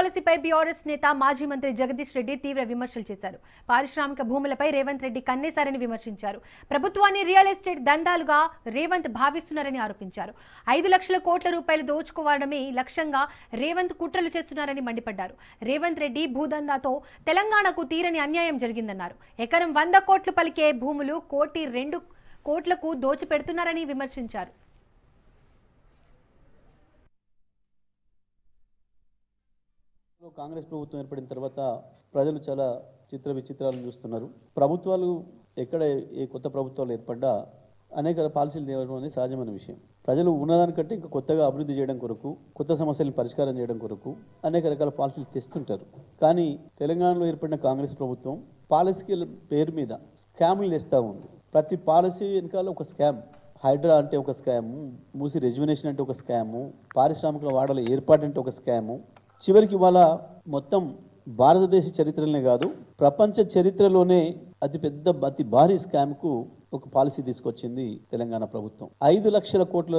పాలసీపై BRS నేత మాజీ మంత్రి జగదీష్ రెడ్డి తీవ్ర విమర్శలు చేశారు. పారిశ్రామిక భూములపై రేవంత్ రెడ్డి కన్నేశారని విమర్శించారు. ప్రభుత్వాన్ని రియల్ ఎస్టేట్ దందాలుగా రేవంత్ భావిస్తున్నారని ఆరోపించారు. 5 లక్షల కోట్ల రూపాయలు దోచుకోవడమే లక్ష్యంగా రేవంత్ కుట్రలు చేస్తున్నారని మండిపడ్డారు. రేవంత్ రెడ్డి భూదందాతో తెలంగాణకు తీరని అన్యాయం జరిగిందన్నారు. ఎకరం 100 కోట్లు పలికే భూములు 1.2 కోట్లకు దోచిపెడుతున్నారని విమర్శించారు. కాంగ్రెస్ ప్రభుత్వం ఏర్పడిన తర్వాత ప్రజలు చాలా చిత్ర విచిత్రాలను చూస్తున్నారు. ప్రభుత్వాలు ఎక్కడ ఏ కొత్త ప్రభుత్వాలు ఏర్పడ్డా అనేక పాలసీలు తేవడం అనేది సహజమైన విషయం. ప్రజలు ఉన్నదానికంటే ఇంకా కొత్తగా అభివృద్ధి చేయడం కొరకు, కొత్త సమస్యలను పరిష్కారం చేయడం కొరకు అనేక రకాల పాలసీలు తెస్తుంటారు. కానీ తెలంగాణలో ఏర్పడిన కాంగ్రెస్ ప్రభుత్వం పాలసీల పేరు మీద స్కాములు తెస్తూ ఉంది. ప్రతి పాలసీ వెనకాల ఒక స్కామ్. హైడ్రా అంటే ఒక స్కాము, మూసి రెజ్యునేషన్ అంటే ఒక స్కాము, పారిశ్రామిక వాడల ఏర్పాటు అంటే ఒక స్కాము. చివరికి ఇవాళ మొత్తం భారతదేశ చరిత్రలోనే కాదు, ప్రపంచ చరిత్రలోనే అతి భారీ స్కామ్కు ఒక పాలసీ తీసుకొచ్చింది తెలంగాణ ప్రభుత్వం. 5 లక్షల కోట్ల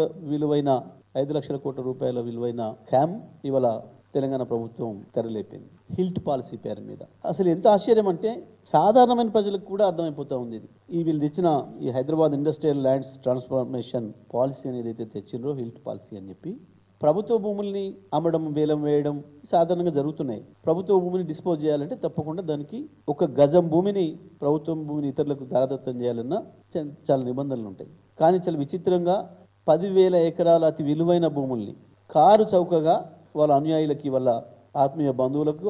రూపాయల విలువైన స్కామ్ ఇవాళ తెలంగాణ ప్రభుత్వం తెరలేపింది హిల్ట్ పాలసీ పేరు మీద. అసలు ఎంత ఆశ్చర్యం అంటే సాధారణమైన ప్రజలకు కూడా అర్థమైపోతూ ఉంది. వీళ్ళు తెచ్చిన ఈ Hyderabad industrial lands transformation policy అనేది అయితే తెచ్చిండ్రో హిల్ట్ పాలసీ అని చెప్పి, ప్రభుత్వ భూముల్ని అమ్మడం, వేలం వేయడం సాధారణంగా జరుగుతున్నాయి. ప్రభుత్వ భూమిని డిస్పోజ్ చేయాలంటే తప్పకుండా దానికి ఒక గజం భూమిని, ప్రభుత్వం భూమిని ఇతరులకు దారదత్తం చేయాలన్నా చాలా నిబంధనలు ఉంటాయి. కానీ చాలా విచిత్రంగా 10,000 ఎకరాల అతి విలువైన భూముల్ని కారు చౌకగా వాళ్ళ అనుయాయులకి, వాళ్ళ ఆత్మీయ బంధువులకు,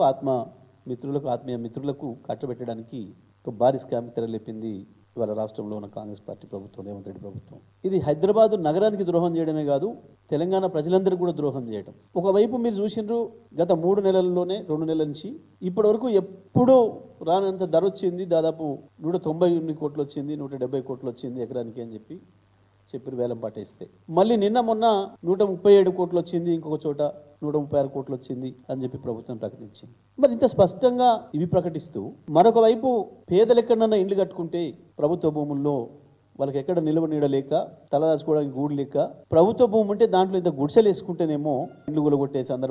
ఆత్మీయ మిత్రులకు కట్టబెట్టడానికి ఒక భారీ స్కామ్ తెరలేపింది ఇవాళ రాష్ట్రంలో ఉన్న కాంగ్రెస్ పార్టీ ప్రభుత్వం, రేవంత్ రెడ్డి ప్రభుత్వం. ఇది హైదరాబాద్ నగరానికి ద్రోహం చేయడమే కాదు, తెలంగాణ ప్రజలందరికీ కూడా ద్రోహం చేయడం. ఒకవైపు మీరు చూసినారు, గత 3 నెలల్లోనే 2 నెలల నుంచి ఇప్పటి వరకు ఎప్పుడూ రానంత ధర వచ్చింది. దాదాపు 190 కోట్లు వచ్చింది, 170 కోట్లు వచ్చింది ఎకరానికి అని చెప్పి వేలం పాటేస్తే, మళ్ళీ నిన్న మొన్న 137 కోట్లు వచ్చింది, ఇంకొక చోట 136 కోట్లు వచ్చింది అని చెప్పి ప్రభుత్వం ప్రకటించింది. మరి ఇంత స్పష్టంగా ఇవి ప్రకటిస్తూ మరొక వైపు పేదలు ఎక్కడన్నా ఇండ్లు కట్టుకుంటే ప్రభుత్వ భూముల్లో వాళ్ళకి ఎక్కడ నిల్వ నీడలేక, తలదాచుకోవడానికి గూడు లేక, ప్రభుత్వ భూమి ఉంటే దాంట్లో ఇంత గుడిసెలు వేసుకుంటేనేమో ఇండ్లు కొలగొట్టే సందర్భం